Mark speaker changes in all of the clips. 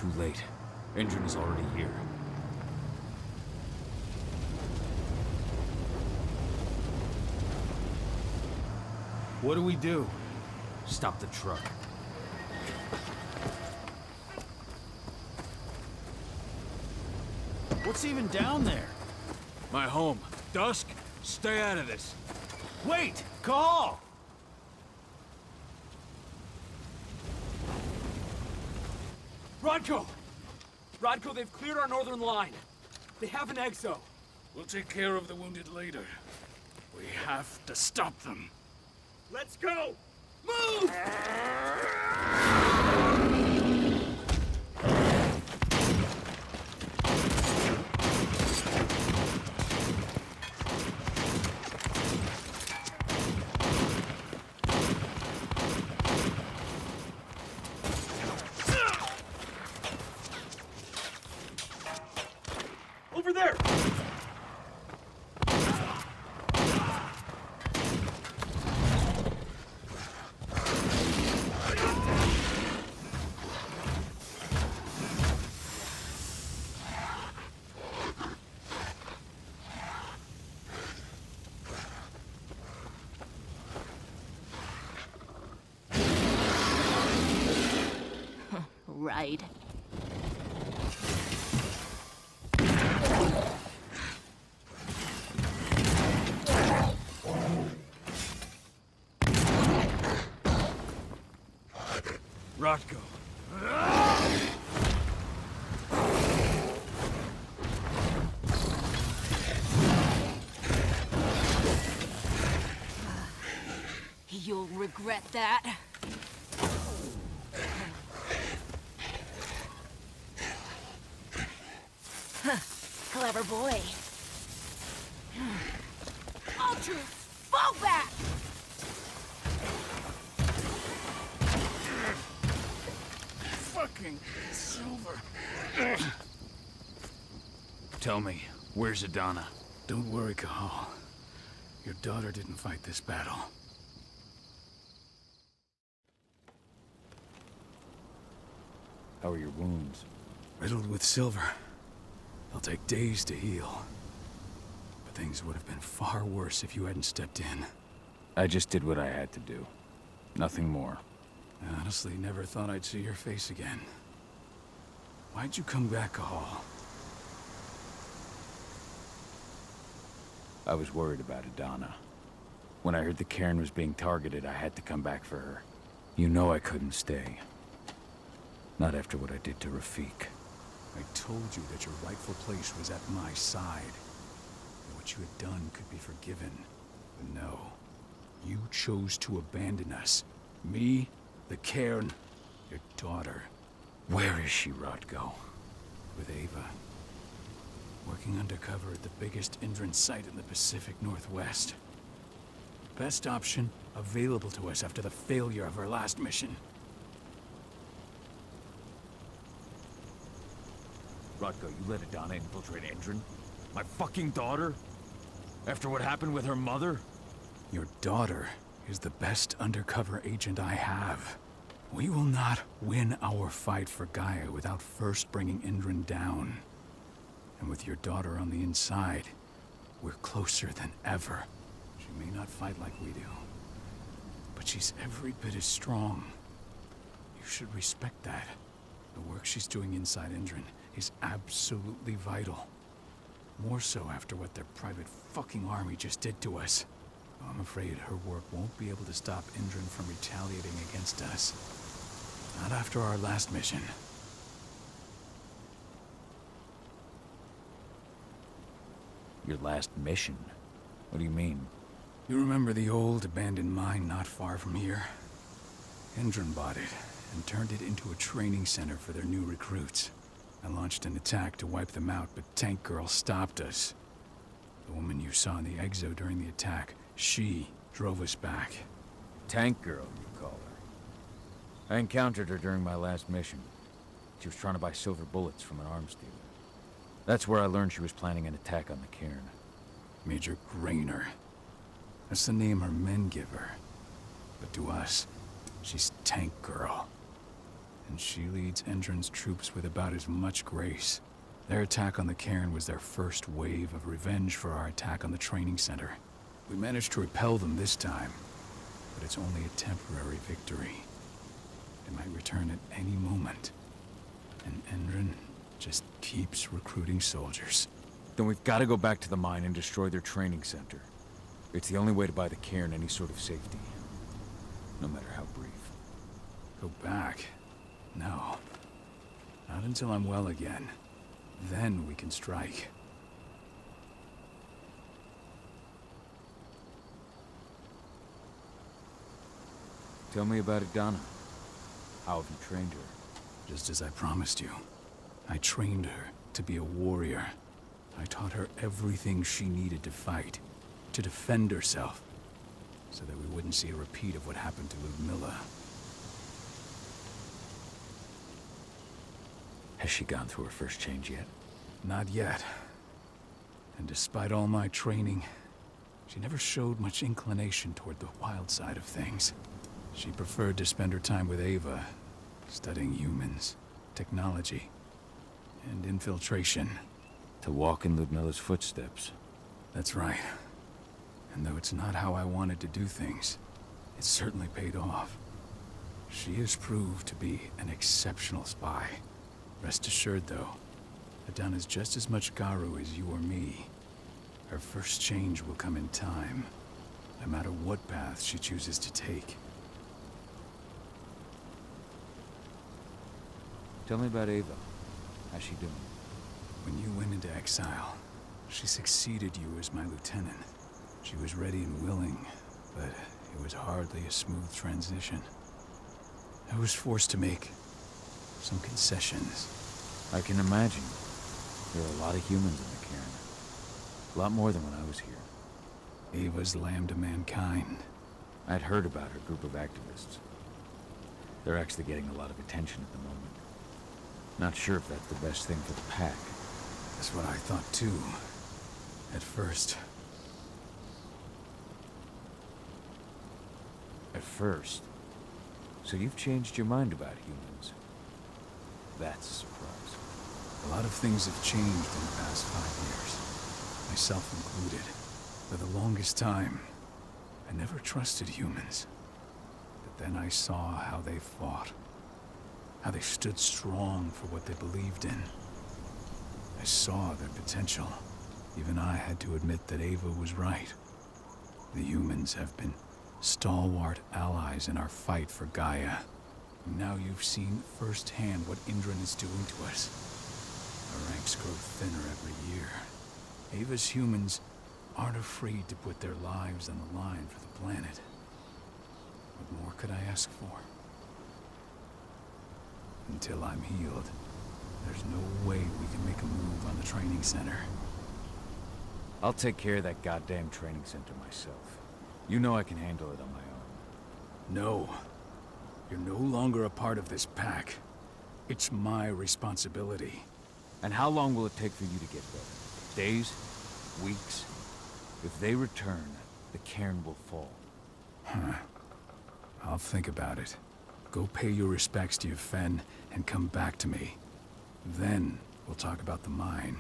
Speaker 1: too late. Engine is already here.
Speaker 2: What do we do?
Speaker 1: Stop the truck.
Speaker 2: What's even down there?
Speaker 3: My home. Dusk, stay out of this.
Speaker 2: Wait! Call!
Speaker 4: Rodko! Rodko, they've cleared our northern line. They have an exo.
Speaker 3: We'll take care of the wounded later. We have to stop them.
Speaker 4: Let's go! Move! Over there!
Speaker 5: Right.
Speaker 3: Rodko.
Speaker 5: You'll regret that. Clever boy. All troops, fall back!
Speaker 3: Fucking Silver.
Speaker 1: Tell me, where's Adana?
Speaker 3: Don't worry, Cahal. Your daughter didn't fight this battle.
Speaker 1: How are your wounds?
Speaker 3: Riddled with silver. They'll take days to heal. But things would have been far worse if you hadn't stepped in.
Speaker 1: I just did what I had to do. Nothing more.
Speaker 3: I honestly never thought I'd see your face again. Why'd you come back, Cahal?
Speaker 1: I was worried about Adana. When I heard the cairn was being targeted, I had to come back for her. You know I couldn't stay. Not after what I did to Rafik.
Speaker 3: I told you that your rightful place was at my side. That what you had done could be forgiven. But no. You chose to abandon us. Me, the cairn, your daughter.
Speaker 1: Where is she, Rodko?
Speaker 3: With Ava. Working undercover at the biggest Indran site in the Pacific Northwest. Best option available to us after the failure of our last mission.
Speaker 1: Rodko, you let Adana infiltrate Endron? My fucking daughter? After what happened with her mother?
Speaker 3: Your daughter is the best undercover agent I have. We will not win our fight for Gaia without first bringing Indran down. And with your daughter on the inside, we're closer than ever. She may not fight like we do, but she's every bit as strong. You should respect that. The work she's doing inside Indran is absolutely vital. More so after what their private fucking army just did to us. I'm afraid her work won't be able to stop Indran from retaliating against us. Not after our last mission.
Speaker 1: Your last mission? What do you mean?
Speaker 3: You remember the old abandoned mine not far from here? Indran bought it and turned it into a training center for their new recruits. I launched an attack to wipe them out, but Tank Girl stopped us. The woman you saw in the exo during the attack, she drove us back.
Speaker 1: Tank Girl, you call her. I encountered her during my last mission. She was trying to buy silver bullets from an arms dealer. That's where I learned she was planning an attack on the cairn.
Speaker 3: Major Grainer. That's the name her men give her. But to us, she's Tank Girl. and she leads Endron's troops with about as much grace. Their attack on the cairn was their first wave of revenge for our attack on the training center. We managed to repel them this time, but it's only a temporary victory. They might return at any moment, and Endron just keeps recruiting soldiers.
Speaker 1: Then we've got to go back to the mine and destroy their training center. It's the only way to buy the cairn any sort of safety, no matter how brief.
Speaker 3: Go back? No. Not until I'm well again. Then we can strike.
Speaker 1: Tell me about Idana. How have you trained her?
Speaker 3: Just as I promised you. I trained her to be a warrior. I taught her everything she needed to fight, to defend herself, so that we wouldn't see a repeat of what happened to Ludmilla.
Speaker 1: Has she gone through her first change yet?
Speaker 3: Not yet. And despite all my training, she never showed much inclination toward the wild side of things. She preferred to spend her time with Ava, studying humans, technology, and infiltration.
Speaker 1: To walk in Ludmilla's footsteps.
Speaker 3: That's right. And though it's not how I wanted to do things, it certainly paid off. She has proved to be an exceptional spy. Rest assured, though, Idana's just as much Garu as you or me. Her first change will come in time, no matter what path she chooses to take.
Speaker 1: Tell me about Ava. How's she doing?
Speaker 3: When you went into exile, she succeeded you as my lieutenant. She was ready and willing, but it was hardly a smooth transition. I was forced to make some concessions.
Speaker 1: I can imagine. There are a lot of humans in the cairn. A lot more than when I was here.
Speaker 3: Ava's lamb to mankind.
Speaker 1: I'd heard about her group of activists. They're actually getting a lot of attention at the moment. Not sure if that's the best thing for the pack.
Speaker 3: That's what I thought too, at first.
Speaker 1: At first? So you've changed your mind about humans? That's a surprise.
Speaker 3: A lot of things have changed in the past 5 years, myself included. For the longest time, I never trusted humans. But then I saw how they fought, how they stood strong for what they believed in. I saw their potential. Even I had to admit that Ava was right. The humans have been stalwart allies in our fight for Gaia. Now you've seen firsthand what Indran is doing to us. Our ranks grow thinner every year. Ava's humans aren't afraid to put their lives on the line for the planet. What more could I ask for? Until I'm healed, there's no way we can make a move on the training center.
Speaker 1: I'll take care of that goddamn training center myself. You know I can handle it on my own.
Speaker 3: No. You're no longer a part of this pack. It's my responsibility.
Speaker 1: And how long will it take for you to get better? Days? Weeks? If they return, the cairn will fall.
Speaker 3: Huh. I'll think about it. Go pay your respects to your Fen and come back to me. Then we'll talk about the mine.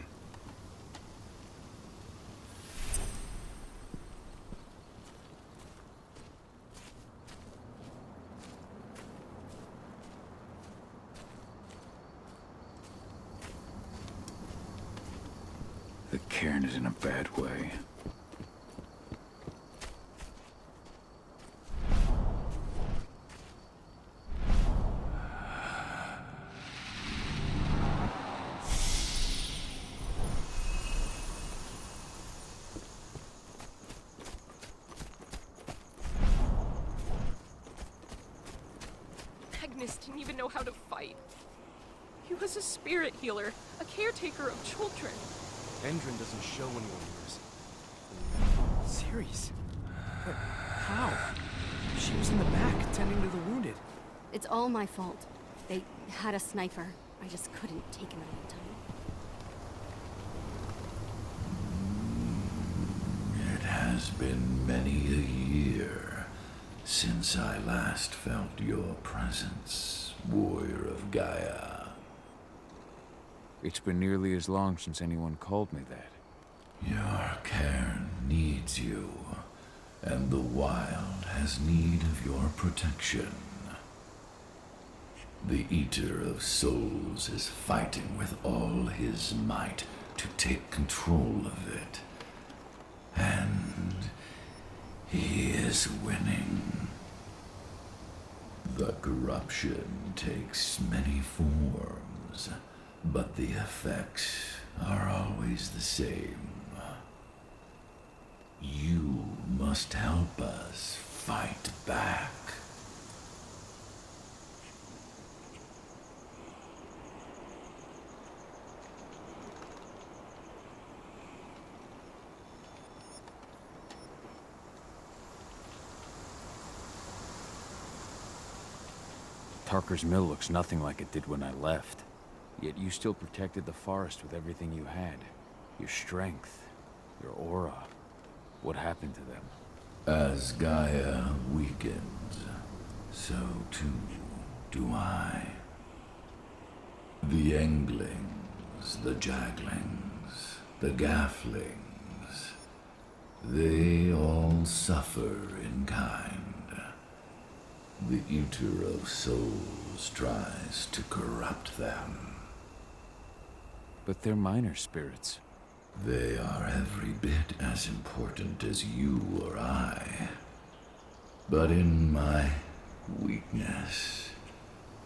Speaker 1: The cairn is in a bad way.
Speaker 6: Magnus didn't even know how to fight. He was a spirit healer, a caretaker of children.
Speaker 4: Endron doesn't show anyone yours.
Speaker 7: Ceres? But how? She was in the back, tending to the wounded.
Speaker 8: It's all my fault. They had a sniper. I just couldn't take him at the time.
Speaker 9: It has been many a year since I last felt your presence, warrior of Gaia.
Speaker 1: It's been nearly as long since anyone called me that.
Speaker 9: Your cairn needs you, and the wild has need of your protection. The Eater of Souls is fighting with all his might to take control of it. And he is winning. The corruption takes many forms, but the effects are always the same. You must help us fight back.
Speaker 1: Tarker's mill looks nothing like it did when I left. Yet you still protected the forest with everything you had. Your strength, your aura. What happened to them?
Speaker 9: As Gaia weakens, so too do I. The Englings, the Jaglings, the Gafflings, they all suffer in kind. The Eater of Souls tries to corrupt them.
Speaker 1: But they're minor spirits.
Speaker 9: They are every bit as important as you or I. But in my weakness,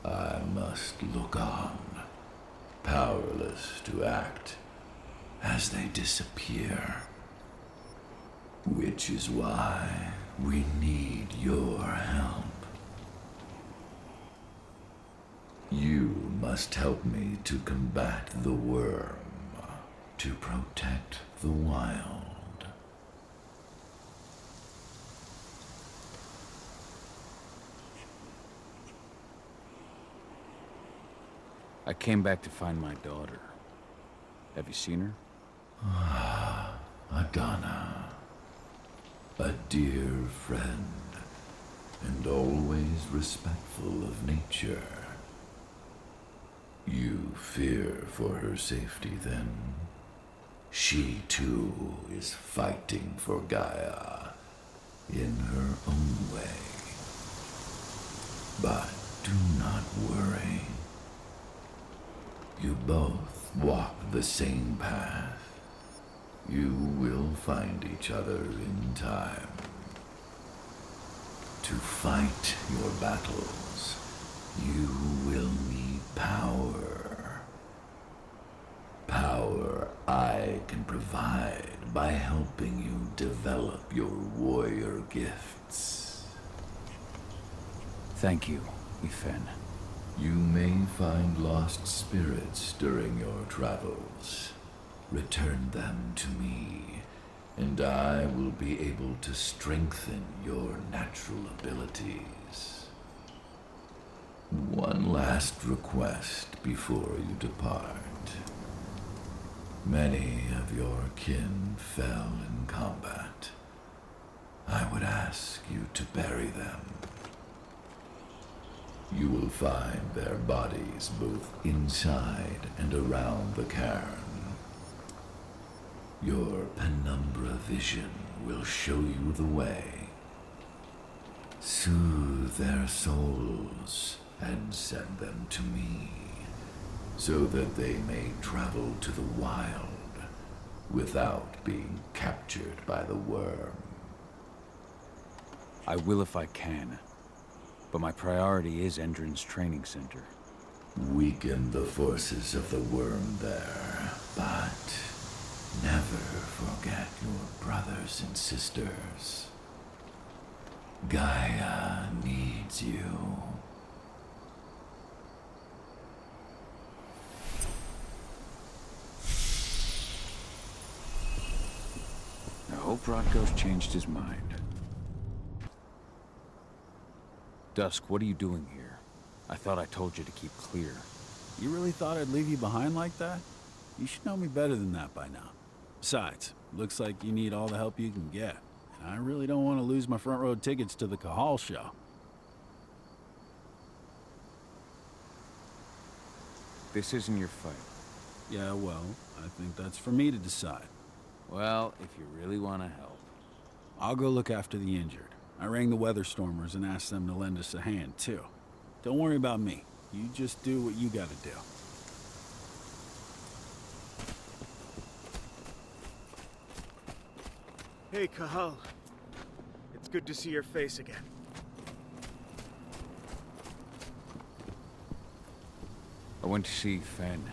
Speaker 9: I must look on, powerless to act, as they disappear. Which is why we need your help. You must help me to combat the worm, to protect the wild.
Speaker 1: I came back to find my daughter. Have you seen her?
Speaker 9: Adana, a dear friend, and always respectful of nature. You fear for her safety, then? She, too, is fighting for Gaia in her own way. But do not worry. You both walk the same path. You will find each other in time. To fight your battles, you will need power. Power I can provide by helping you develop your warrior gifts.
Speaker 1: Thank you, Ifen.
Speaker 9: You may find lost spirits during your travels. Return them to me, and I will be able to strengthen your natural abilities. One last request before you depart. Many of your kin fell in combat. I would ask you to bury them. You will find their bodies both inside and around the cairn. Your penumbra vision will show you the way. Soothe their souls and send them to me, so that they may travel to the wild without being captured by the worm.
Speaker 1: I will if I can. But my priority is Endron's training center.
Speaker 9: Weaken the forces of the worm there, but never forget your brothers and sisters. Gaia needs you.
Speaker 1: I hope Rodko's changed his mind. Dusk, what are you doing here? I thought I told you to keep clear.
Speaker 2: You really thought I'd leave you behind like that? You should know me better than that by now. Besides, looks like you need all the help you can get. And I really don't want to lose my front row tickets to the Cahal show.
Speaker 1: this isn't your fight.
Speaker 2: Yeah, well, I think that's for me to decide.
Speaker 1: Well, if you really want to help.
Speaker 2: I'll go look after the injured. I rang the Weatherstormers and asked them to lend us a hand, too. Don't worry about me. You just do what you gotta do.
Speaker 10: Hey, Kahal. It's good to see your face again.
Speaker 1: I went to see Fen.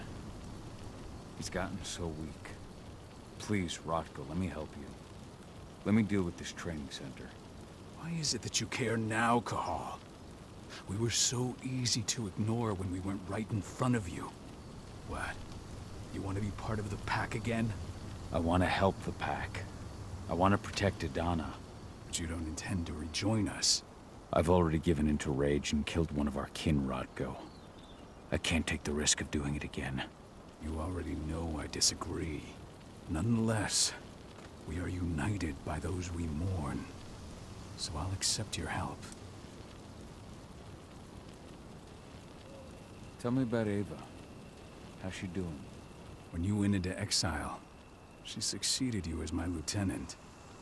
Speaker 1: He's gotten so weak. Please, Rotko, let me help you. Let me deal with this training center.
Speaker 3: Why is it that you care now, Kahal? We were so easy to ignore when we went right in front of you. What? You want to be part of the pack again?
Speaker 1: I want to help the pack. I want to protect Adana.
Speaker 3: But you don't intend to rejoin us.
Speaker 1: I've already given in to rage and killed one of our kin, Rotko. I can't take the risk of doing it again.
Speaker 3: You already know I disagree. Nonetheless, we are united by those we mourn. So I'll accept your help.
Speaker 1: Tell me about Ava. How's she doing?
Speaker 3: When you went into exile, she succeeded you as my lieutenant.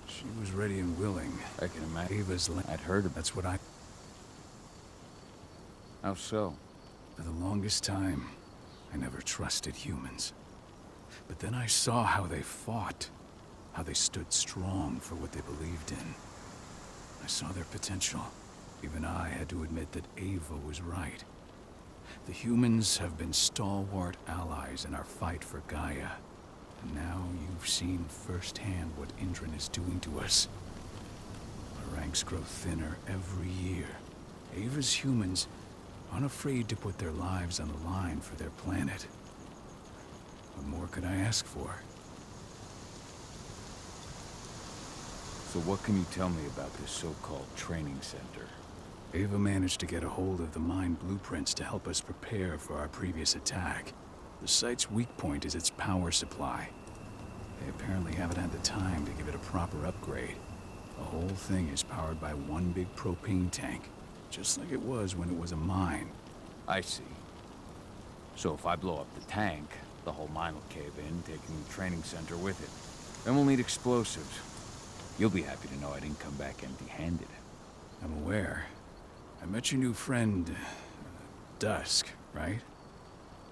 Speaker 3: She was ready and willing.
Speaker 1: I can imagine.
Speaker 3: Ava's
Speaker 1: I'd heard of it.
Speaker 3: That's what I...
Speaker 1: How so?
Speaker 3: For the longest time, I never trusted humans. But then I saw how they fought, how they stood strong for what they believed in. I saw their potential. Even I had to admit that Ava was right. The humans have been stalwart allies in our fight for Gaia. And now you've seen firsthand what Indran is doing to us. Our ranks grow thinner every year. Ava's humans aren't afraid to put their lives on the line for their planet. What more could I ask for?
Speaker 1: So what can you tell me about this so-called training center?
Speaker 3: Ava managed to get a hold of the mine blueprints to help us prepare for our previous attack. The site's weak point is its power supply. They apparently haven't had the time to give it a proper upgrade. The whole thing is powered by one big propane tank, just like it was when it was a mine.
Speaker 1: I see. So if I blow up the tank, the whole mine will cave in, taking the training center with it. Then we'll need explosives. You'll be happy to know I didn't come back empty-handed.
Speaker 3: I'm aware. I met your new friend, Dusk, right?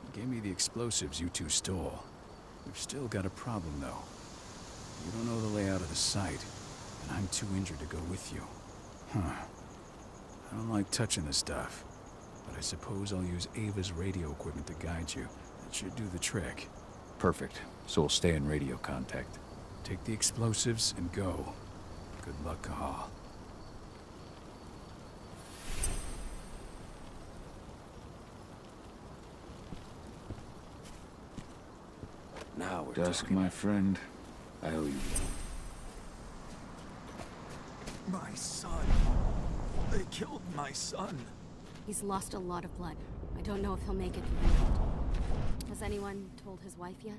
Speaker 3: He gave me the explosives you two stole. We've still got a problem, though. You don't know the layout of the site, and I'm too injured to go with you. Huh. I don't like touching the stuff, but I suppose I'll use Ava's radio equipment to guide you. That should do the trick.
Speaker 1: Perfect. So we'll stay in radio contact.
Speaker 3: Take the explosives and go. Good luck, Kahal.
Speaker 1: Now we're Dusk, my friend. I owe you one.
Speaker 3: My son. They killed my son.
Speaker 8: He's lost a lot of blood. I don't know if he'll make it through the night. Has anyone told his wife yet?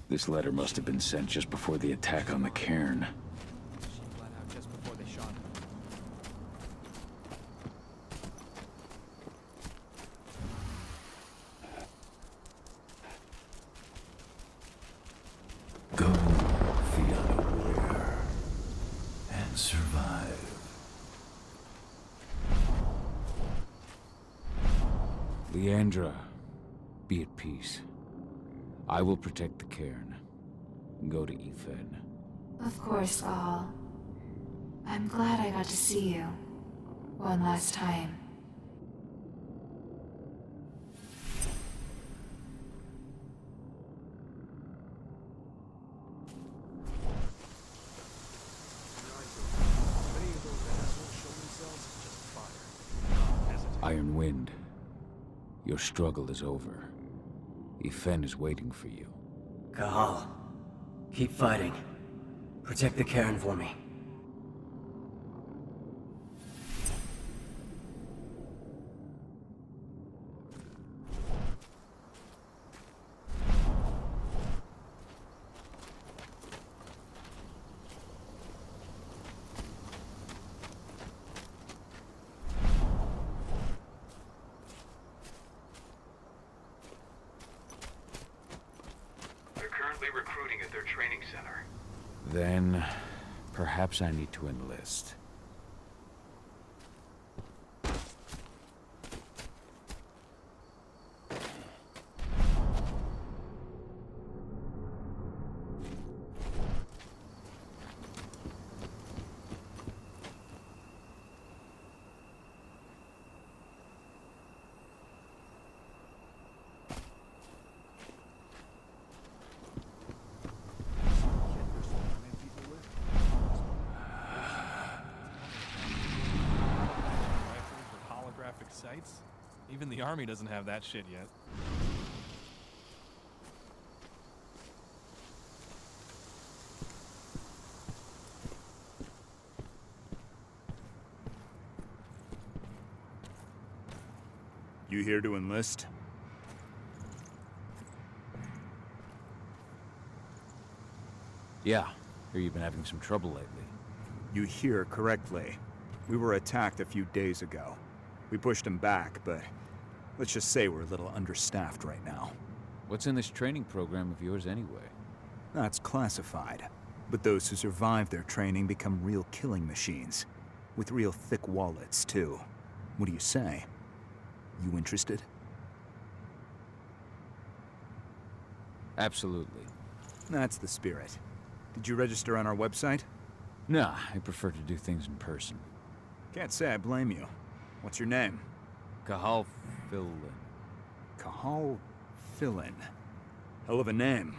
Speaker 1: This letter must have been sent just before the attack on the cairn.
Speaker 7: She bled out just before they shot her.
Speaker 9: Go the unaware and survive.
Speaker 1: Leandra, be at peace. I will protect the cairn. Go to Ethan.
Speaker 11: Of course, Gaal. I'm glad I got to see you. One last time.
Speaker 1: Iron Wind, your struggle is over. Ethan is waiting for you.
Speaker 12: Kahal, keep fighting. Protect the cairn for me.
Speaker 13: training center.
Speaker 1: Then, perhaps I need to enlist.
Speaker 7: Sights? Even the army doesn't have that shit yet.
Speaker 10: You here to enlist?
Speaker 1: Yeah, hear you've been having some trouble lately.
Speaker 10: You hear correctly. We were attacked a few days ago. We pushed them back, but let's just say we're a little understaffed right now.
Speaker 1: What's in this training program of yours anyway?
Speaker 10: That's classified. But those who survive their training become real killing machines. With real thick wallets, too. What do you say? You interested?
Speaker 1: Absolutely.
Speaker 10: That's the spirit. Did you register on our website?
Speaker 1: Nah, I prefer to do things in person.
Speaker 10: Can't say I blame you. What's your name?
Speaker 1: Cahal Fillin.
Speaker 10: Cahal Fillin. Hell of a name.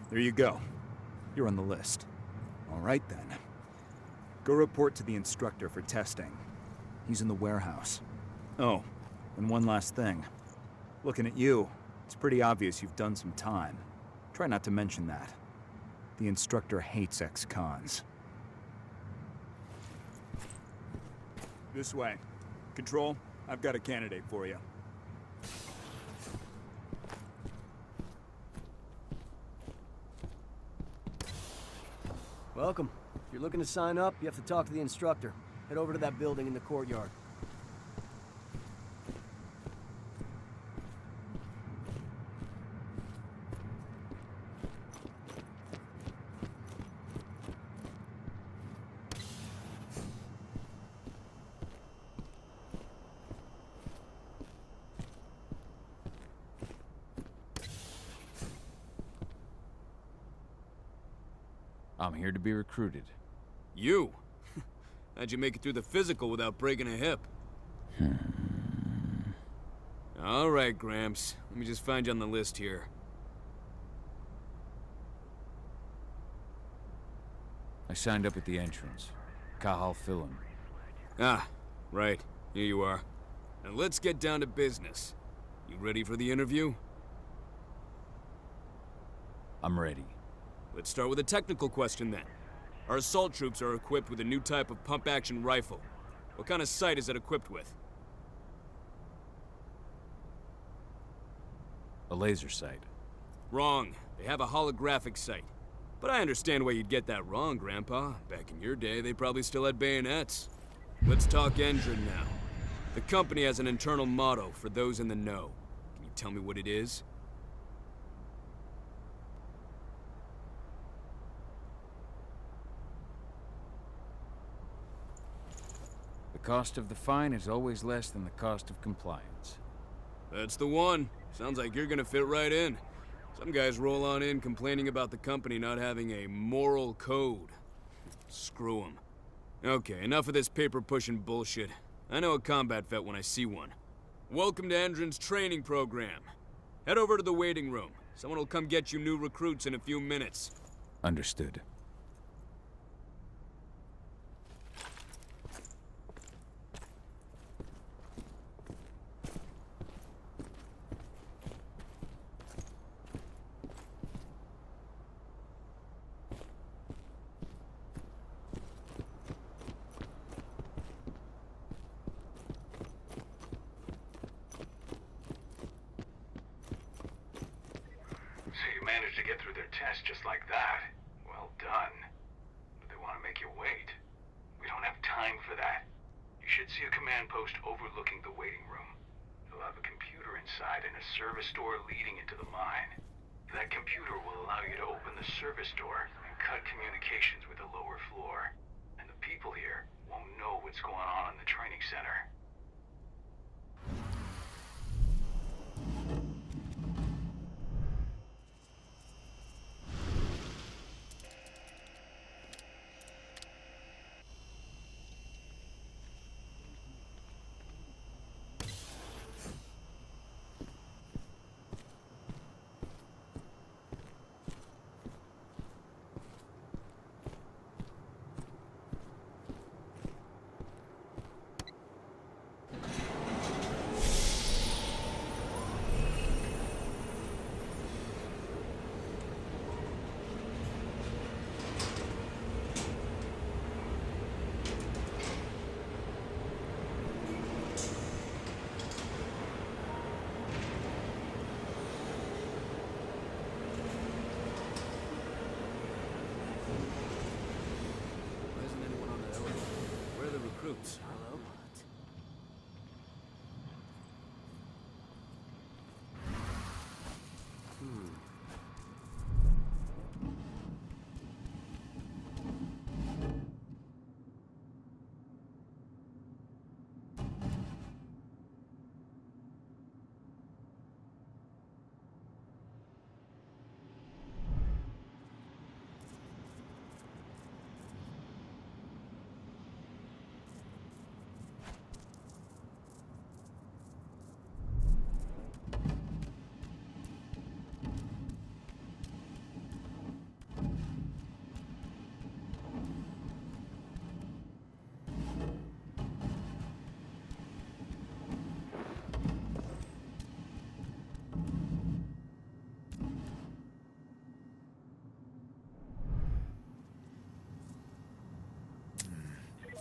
Speaker 10: There you go. You're on the list. All right, then. Go report to the instructor for testing. He's in the warehouse. Oh, and one last thing. Looking at you, it's pretty obvious you've done some time. Try not to mention that. The instructor hates ex-cons. This way. Control, I've got a candidate for you.
Speaker 12: Welcome. If you're looking to sign up, you have to talk to the instructor. Head over to that building in the courtyard.
Speaker 1: I'm here to be recruited.
Speaker 14: You? How'd you make it through the physical without breaking a hip? All right, Gramps. Let me just find you on the list here.
Speaker 1: I signed up at the entrance. Cahal Fillin.
Speaker 14: Ah, right. Here you are. Now let's get down to business. You ready for the interview?
Speaker 1: I'm ready.
Speaker 14: Let's start with a technical question then. Our assault troops are equipped with a new type of pump-action rifle. What kind of sight is it equipped with?
Speaker 1: A laser sight.
Speaker 14: Wrong. They have a holographic sight. But I understand why you'd get that wrong, Grandpa. Back in your day, they probably still had bayonets. Let's talk engine now. The company has an internal motto for those in the know. Can you tell me what it is?
Speaker 1: The cost of the fine is always less than the cost of compliance.
Speaker 14: That's the one. Sounds like you're gonna fit right in. Some guys roll on in complaining about the company not having a moral code. Screw them. Okay, enough of this paper-pushing bullshit. I know a combat vet when I see one. Welcome to Endron's training program. Head over to the waiting room. Someone will come get you new recruits in a few minutes.
Speaker 1: Understood.
Speaker 13: So you managed to get through their test just like that. Well done. But they want to make you wait. We don't have time for that. You should see a command post overlooking the waiting room. They'll have a computer inside and a service door leading into the mine. That computer will allow you to open the service door and cut communications with the lower floor. And the people here won't know what's going on in the training center.
Speaker 7: Why isn't anyone on the elevator? Where are the recruits? Hello?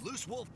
Speaker 15: Loose Wolf